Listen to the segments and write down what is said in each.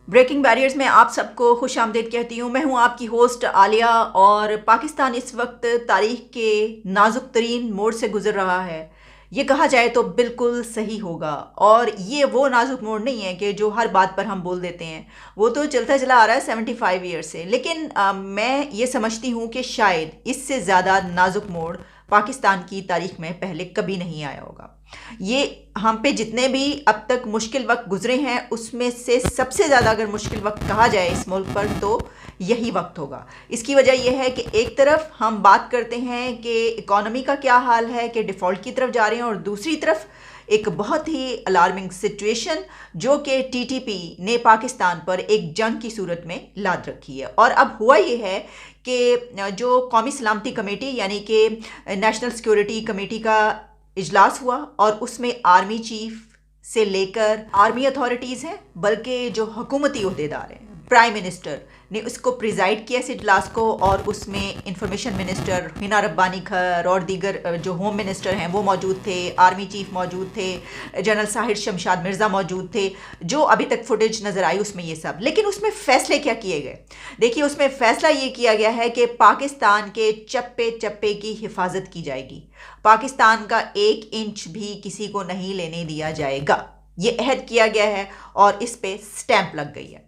Breaking barriers میں آپ سب کو خوش آمدید کہتی ہوں. میں ہوں آپ کی ہوسٹ عالیہ، اور پاکستان اس وقت تاریخ کے نازک ترین موڑ سے گزر رہا ہے. یہ کہا جائے تو بالکل صحیح ہوگا، اور یہ وہ نازک موڑ نہیں ہے کہ جو ہر بات پر ہم بول دیتے ہیں. وہ تو چلتا چلا آ رہا ہے 75 ایئر سے، لیکن میں یہ سمجھتی ہوں کہ شاید اس سے زیادہ نازک موڑ پاکستان کی تاریخ میں پہلے کبھی نہیں آیا ہوگا. یہ ہم پہ جتنے بھی اب تک مشکل وقت گزرے ہیں، اس میں سے سب سے زیادہ اگر مشکل وقت کہا جائے اس ملک پر تو یہی وقت ہوگا. اس کی وجہ یہ ہے کہ ایک طرف ہم بات کرتے ہیں کہ اکانومی کا کیا حال ہے، کہ ڈیفالٹ کی طرف جا رہے ہیں، اور دوسری طرف ایک بہت ہی الارمنگ سچویشن جو کہ ٹی ٹی پی نے پاکستان پر ایک جنگ کی صورت میں لاد رکھی ہے. اور اب ہوا یہ ہے کہ جو قومی سلامتی کمیٹی یعنی کہ نیشنل سیکورٹی کمیٹی کا اجلاس ہوا، اور اس میں آرمی چیف سے لے کر آرمی اتھارٹیز ہیں، بلکہ جو حکومتی عہدیدار ہیں، پرائم منسٹر نے اس کو پریزائڈ کیا اس اجلاس کو، اور اس میں انفارمیشن منسٹر ہنا ربانی کھر اور دیگر جو ہوم منسٹر ہیں وہ موجود تھے، آرمی چیف موجود تھے، جنرل ساحر شمشاد مرزا موجود تھے. جو ابھی تک فوٹیج نظر آئی اس میں یہ سب، لیکن اس میں فیصلے کیا کیے گئے؟ دیکھیے، اس میں فیصلہ یہ کیا گیا ہے کہ پاکستان کے چپے چپے کی حفاظت کی جائے گی. پاکستان کا 1 انچ بھی کسی کو نہیں لینے دیا جائے گا، یہ عہد کیا گیا ہے، اور اس پہ سٹیمپ لگ گئی ہے.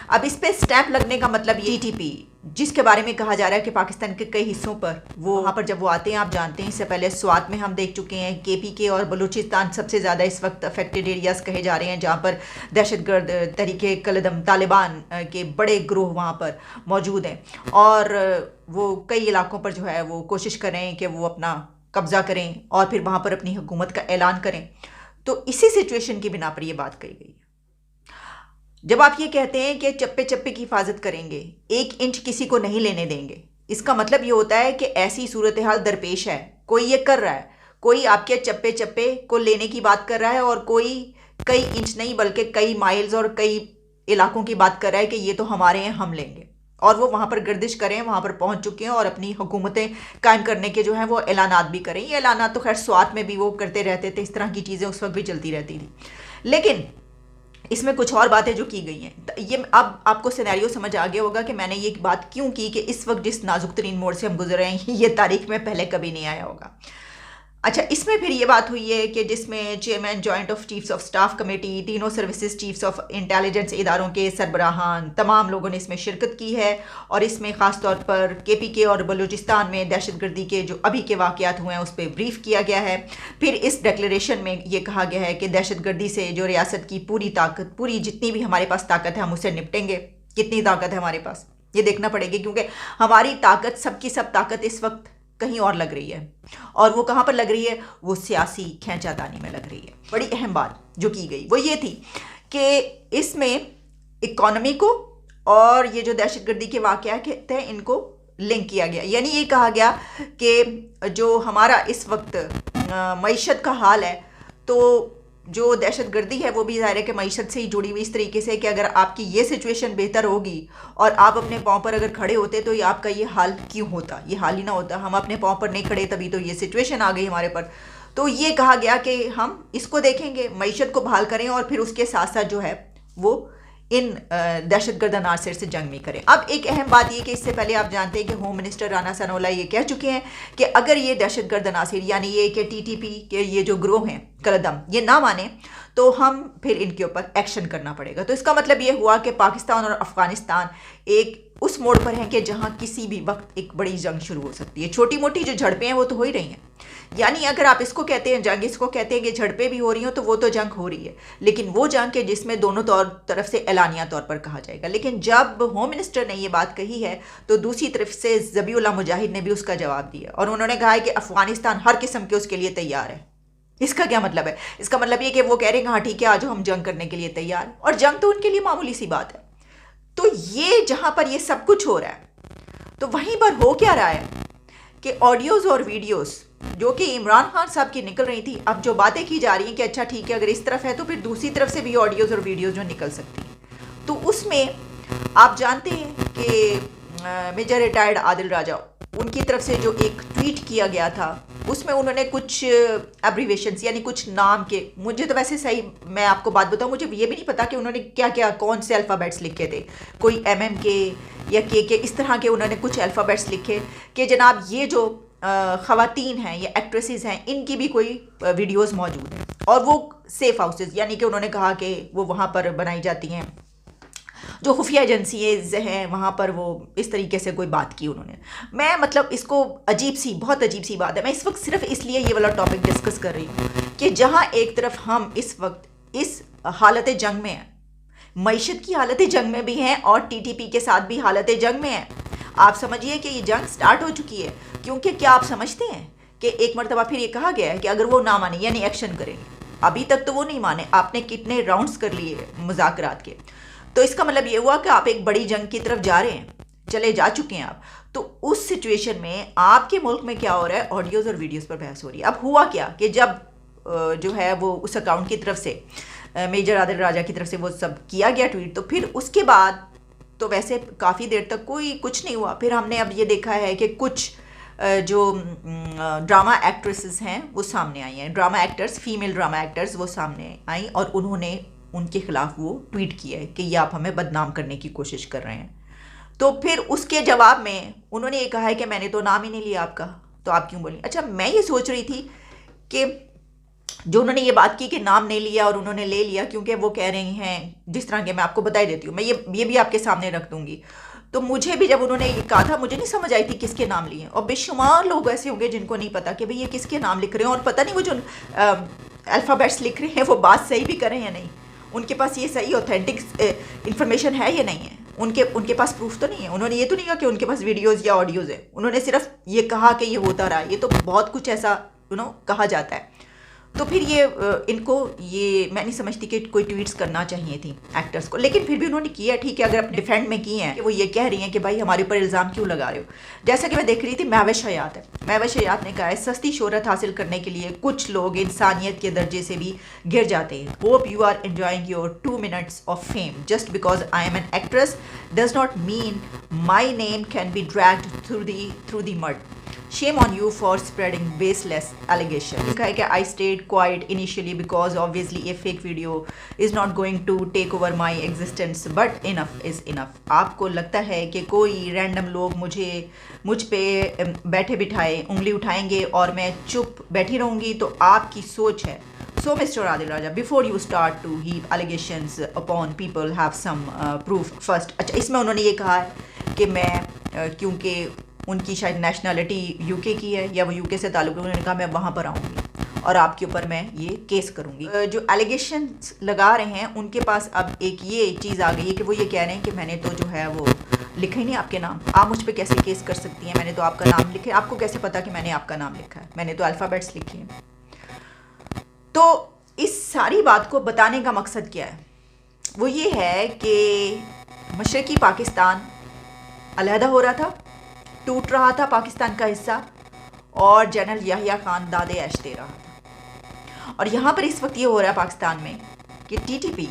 اب اس پہ سٹیمپ لگنے کا مطلب ٹی ٹی پی، جس کے بارے میں کہا جا رہا ہے کہ پاکستان کے کئی حصوں پر وہاں پر جب وہ آتے ہیں، آپ جانتے ہیں اس سے پہلے سوات میں ہم دیکھ چکے ہیں، کے پی کے اور بلوچستان سب سے زیادہ اس وقت افیکٹڈ ایریاز کہے جا رہے ہیں، جہاں پر دہشت گرد تحریک قلدم طالبان کے بڑے گروہ وہاں پر موجود ہیں، اور وہ کئی علاقوں پر جو ہے وہ کوشش کریں کہ وہ اپنا قبضہ کریں اور پھر وہاں پر اپنی حکومت کا اعلان کریں. تو اسی سچویشن کی بنا پر یہ بات کہی گئی ہے. جب آپ یہ کہتے ہیں کہ چپے چپے کی حفاظت کریں گے، 1 انچ کسی کو نہیں لینے دیں گے، اس کا مطلب یہ ہوتا ہے کہ ایسی صورتحال درپیش ہے، کوئی یہ کر رہا ہے، کوئی آپ کے چپے چپے کو لینے کی بات کر رہا ہے، اور کوئی کئی انچ نہیں بلکہ کئی مائلز اور کئی علاقوں کی بات کر رہا ہے کہ یہ تو ہمارے ہیں، ہم لیں گے. اور وہ وہاں پر گردش کریں، وہاں پر پہنچ چکے ہیں، اور اپنی حکومتیں قائم کرنے کے جو ہیں وہ اعلانات بھی کریں. یہ اعلانات تو خیر سوات میں بھی وہ کرتے رہتے تھے، اس طرح کی چیزیں اس وقت بھی چلتی رہتی تھی. لیکن اس میں کچھ اور باتیں جو کی گئی ہیں، یہ اب آپ کو سینیریو سمجھ آ گیا ہوگا کہ میں نے یہ بات کیوں کی کہ اس وقت جس نازک ترین موڑ سے ہم گزر رہے ہیں یہ تاریخ میں پہلے کبھی نہیں آیا ہوگا. اچھا، اس میں پھر یہ بات ہوئی ہے کہ جس میں chairman joint of chiefs of staff committee, تینوں سروسز چیفز آف انٹیلیجنس اداروں کے سربراہان، تمام لوگوں نے اس میں شرکت کی ہے، اور اس میں خاص طور پر کے پی کے اور بلوچستان میں دہشت گردی کے جو ابھی کے واقعات ہوئے ہیں اس پہ بریف کیا گیا ہے. پھر اس ڈکلیریشن میں یہ کہا گیا ہے کہ دہشت گردی سے جو ریاست کی پوری طاقت، پوری جتنی بھی ہمارے پاس طاقت ہے ہم اسے نپٹیں گے. کتنی طاقت ہے ہمارے پاس یہ دیکھنا پڑے گی، کیونکہ ہماری طاقت، سب کی سب طاقت اس وقت کہیں اور لگ رہی ہے، اور وہ کہاں پر لگ رہی ہے؟ وہ سیاسی کھینچا تانی میں لگ رہی ہے. بڑی اہم بات جو کی گئی وہ یہ تھی کہ اس میں اکانومی کو اور یہ جو دہشت گردی کے واقعات ہیں ان کو لنک کیا گیا. یعنی یہ کہا گیا کہ جو ہمارا اس وقت معیشت کا حال ہے، تو جو دہشت گردی ہے وہ بھی ظاہر ہے کہ معیشت سے ہی جڑی ہوئی، اس طریقے سے کہ اگر آپ کی یہ سچویشن بہتر ہوگی اور آپ اپنے پاؤں پر اگر کھڑے ہوتے تو یہ آپ کا یہ حال کیوں ہوتا؟ یہ حال ہی نہ ہوتا. ہم اپنے پاؤں پر نہیں کھڑے، تبھی تو یہ سچویشن آ گئی ہمارے پر. تو یہ کہا گیا کہ ہم اس کو دیکھیں گے، معیشت کو بحال کریں، اور پھر اس کے ساتھ ساتھ جو ہے وہ ان دہشت گرد عناصر سے جنگ بھی کریں. اب ایک اہم بات یہ کہ اس سے پہلے آپ جانتے ہیں کہ ہوم منسٹر رانا ثناء اللہ یہ کہہ چکے ہیں کہ اگر یہ دہشت گرد عناصر یعنی یہ کہ ٹی ٹی پی کے یہ جو گروہ ہیں قلدم یہ نہ مانیں تو ہم پھر ان کے اوپر ایکشن کرنا پڑے گا. تو اس کا مطلب یہ ہوا کہ پاکستان اور افغانستان ایک اس موڑ پر ہیں کہ جہاں کسی بھی وقت ایک بڑی جنگ شروع ہو سکتی ہے. چھوٹی موٹی جو جھڑپیں ہیں وہ تو ہو ہی رہی ہیں، یعنی اگر آپ اس کو کہتے ہیں جنگ، اس کو کہتے ہیں کہ جھڑپیں بھی ہو رہی ہوں، تو وہ تو جنگ ہو رہی ہے، لیکن وہ جنگ کے جس میں دونوں طرف سے اعلانیہ طور پر کہا جائے گا. لیکن جب ہوم منسٹر نے یہ بات کہی ہے تو دوسری طرف سے ذبیح اللہ مجاہد نے بھی اس کا جواب دیا، اور انہوں نے کہا ہے کہ افغانستان ہر قسم کے اس کے لیے تیار ہے. اس کا کیا مطلب ہے؟ اس کا مطلب یہ کہ وہ کہہ رہے ہیں ہاں ٹھیک ہے، آج ہم جنگ کرنے کے لیے تیار، اور جنگ تو ان کے لیے معمولی سی بات ہے. تو یہ جہاں پر یہ سب کچھ ہو رہا ہے تو وہیں پر ہو کیا رہا ہے کہ آڈیوز اور ویڈیوز جو کہ عمران خان صاحب کی نکل رہی تھی، اب جو باتیں کی جا رہی ہیں کہ اچھا ٹھیک ہے اگر اس طرف ہے تو پھر دوسری طرف سے بھی آڈیوز اور ویڈیوز جو نکل سکتی ہیں. تو اس میں آپ جانتے ہیں کہ میجر ریٹائرڈ عادل راجہ ان کی طرف سے جو ایک ٹویٹ کیا گیا تھا اس میں انہوں نے کچھ ایبریویشنس یعنی کچھ نام کے، مجھے تو ویسے صحیح میں آپ کو بات بتاؤں، مجھے یہ بھی نہیں پتا کہ انہوں نے کیا کیا کون سے الفابیٹس لکھے تھے، کوئی ایم کے یا کے اس طرح کے انہوں نے کچھ الفابیٹس لکھے کہ جناب یہ جو خواتین ہیں یا ایکٹریسز ہیں ان کی بھی کوئی ویڈیوز موجود ہیں، اور وہ سیف ہاؤسز یعنی کہ انہوں نے کہا کہ وہ وہاں پر بنائی جاتی ہیں، جو خفیہ ایجنسیز ہیں وہاں پر وہ اس طریقے سے کوئی بات کی انہوں نے. میں مطلب اس کو بہت عجیب سی بات ہے. میں اس وقت صرف اس لیے یہ والا ٹاپک ڈسکس کر رہی ہوں کہ جہاں ایک طرف ہم اس وقت اس حالت جنگ میں ہیں، معیشت کی حالت جنگ میں بھی ہیں اور ٹی ٹی پی کے ساتھ بھی حالت جنگ میں ہیں. آپ سمجھیے کہ یہ جنگ سٹارٹ ہو چکی ہے، کیونکہ کیا آپ سمجھتے ہیں کہ ایک مرتبہ پھر یہ کہا گیا ہے کہ اگر وہ نہ مانے یعنی ایکشن کریں گے. ابھی تک تو وہ نہیں مانے، آپ نے کتنے راؤنڈز کر لیے مذاکرات کے، تو اس کا مطلب یہ ہوا کہ آپ ایک بڑی جنگ کی طرف جا رہے ہیں، چلے جا چکے ہیں آپ. تو اس سچویشن میں آپ کے ملک میں کیا ہو رہا ہے، آڈیوز اور ویڈیوز پر بحث ہو رہی ہے. اب ہوا کیا کہ جب جو ہے وہ اس اکاؤنٹ کی طرف سے میجر عادل راجہ کی طرف سے وہ سب کیا گیا ٹویٹ، تو پھر اس کے بعد تو ویسے کافی دیر تک کوئی کچھ نہیں ہوا. پھر ہم نے اب یہ دیکھا ہے کہ کچھ جو ڈرامہ ایکٹریسز ہیں وہ سامنے آئی ہیں، drama actors, female drama actors وہ سامنے آئیں اور انہوں نے ان کے خلاف وہ ٹویٹ کیا ہے کہ یہ آپ ہمیں بدنام کرنے کی کوشش کر رہے ہیں. تو پھر اس کے جواب میں انہوں نے یہ کہا ہے کہ میں نے تو نام ہی نہیں لیا آپ کا، تو آپ کیوں بولیں. اچھا میں یہ سوچ رہی تھی کہ جو انہوں نے یہ بات کی کہ نام نہیں لیا اور انہوں نے لے لیا، کیونکہ وہ کہہ رہی ہیں جس طرح کہ میں آپ کو بتا دیتی ہوں، میں یہ بھی آپ کے سامنے رکھ دوں گی. تو مجھے بھی جب انہوں نے یہ کہا تھا مجھے نہیں سمجھ آئی تھی کس کے نام لیے، اور بے شمار لوگ ایسے ہوں گے جن کو نہیں پتا کہ بھئی یہ کس کے نام لکھ رہے ہیں، اور پتہ نہیں وہ جو الفابیٹس لکھ رہے ہیں وہ بات صحیح بھی کر رہے ہیں یا نہیں، ان کے پاس یہ صحیح اوتھینٹک انفارمیشن ہے یا نہیں ہے، ان کے پاس پروف تو نہیں ہے. انہوں نے یہ تو نہیں کہا کہ ان کے پاس ویڈیوز یا آڈیوز ہیں، انہوں نے صرف یہ کہا کہ یہ ہوتا رہا. یہ تو بہت کچھ ایسا کہا جاتا ہے. تو پھر یہ ان کو یہ میں نہیں سمجھتی کہ کوئی ٹویٹس کرنا چاہیے تھی ایکٹرز کو، لیکن پھر بھی انہوں نے کیا. ٹھیک ہے، اگر اپنے ڈیفینڈ میں کی ہیں کہ وہ یہ کہہ رہی ہیں کہ بھائی ہمارے اوپر الزام کیوں لگا رہے ہو. جیسا کہ میں دیکھ رہی تھی مہوش حیات ہے، مہوش حیات نے کہا ہے سستی شہرت حاصل کرنے کے لیے کچھ لوگ انسانیت کے درجے سے بھی گر جاتے ہیں. Hope you are enjoying your 2 minutes of fame just because I am an actress does not mean my name can be dragged through the mud. Shame on you for spreading baseless allegation. لکھا ہے کہ I stayed quiet initially because obviously a fake video is not going to take over my existence, but enough is enough. آپ کو لگتا ہے کہ کوئی random لوگ مجھ پہ بیٹھے بٹھائے انگلی اٹھائیں گے اور میں چپ بیٹھی رہوں گی، تو آپ کی سوچ ہے. So Mr. Adil Raja, before you start to heap allegations upon people, have some proof first. اچھا اس میں انہوں نے یہ کہا ہے کہ میں کیونکہ ان کی شاید نیشنلٹی یو کے کی ہے یا وہ یو کے سے تعلق ہے، انہوں نے کہا میں وہاں پر آؤں گی اور آپ کے اوپر میں یہ کیس کروں گی. جو ایلیگیشنز لگا رہے ہیں ان کے پاس اب ایک یہ چیز آ گئی ہے کہ وہ یہ کہہ رہے ہیں کہ میں نے تو جو ہے وہ لکھا ہی نہیں آپ کے نام، آپ مجھ پہ کیسے کیس کر سکتی ہیں، میں نے تو آپ کا نام لکھا ہے. آپ کو کیسے پتا کہ میں نے آپ کا نام لکھا ہے، میں نے تو الفابیٹس لکھے ہیں. تو اس ساری بات کو بتانے کا مقصد کیا ہے؟ وہ یہ ہے کہ مشرقی پاکستان علیحدہ ہو رہا تھا، ٹوٹ رہا تھا پاکستان کا حصہ، اور جنرل یحییٰ خان داد عیش دے رہا تھا. اور یہاں پر اس وقت یہ ہو رہا ہے پاکستان میں کہ ٹی ٹی پی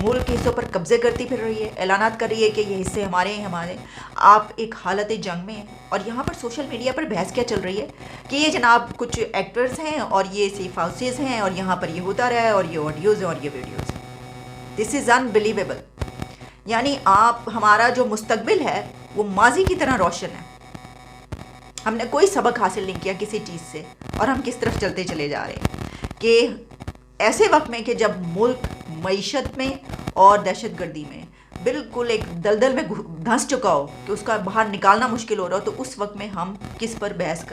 ملک کے حصوں پر قبضے کرتی پھر رہی ہے، اعلانات کر رہی ہے کہ یہ حصے ہمارے ہیں ہمارے. آپ ایک حالت جنگ میں ہیں، اور یہاں پر سوشل میڈیا پر بحث کیا چل رہی ہے کہ یہ جناب کچھ ایکٹرز ہیں اور یہ سیف ہاؤسز ہیں اور یہاں پر یہ ہوتا رہا ہے اور یہ آڈیوز ہیں اور یہ ویڈیوز ہیں. دس از انبلیویبل. یعنی آپ ہمارا جو مستقبل ہے وہ ماضی کی طرح روشن ہے. ہم نے کوئی سبق حاصل نہیں کیا کسی چیز سے، اور ہم کس طرف چلتے چلے جا رہے ہیں کہ ایسے وقت میں کہ جب ملک معیشت میں اور دہشت گردی میں بالکل ایک دلدل میں دھنس چکا ہو کہ اس کا باہر نکالنا مشکل ہو رہا ہو، تو اس وقت میں ہم کس پر بحث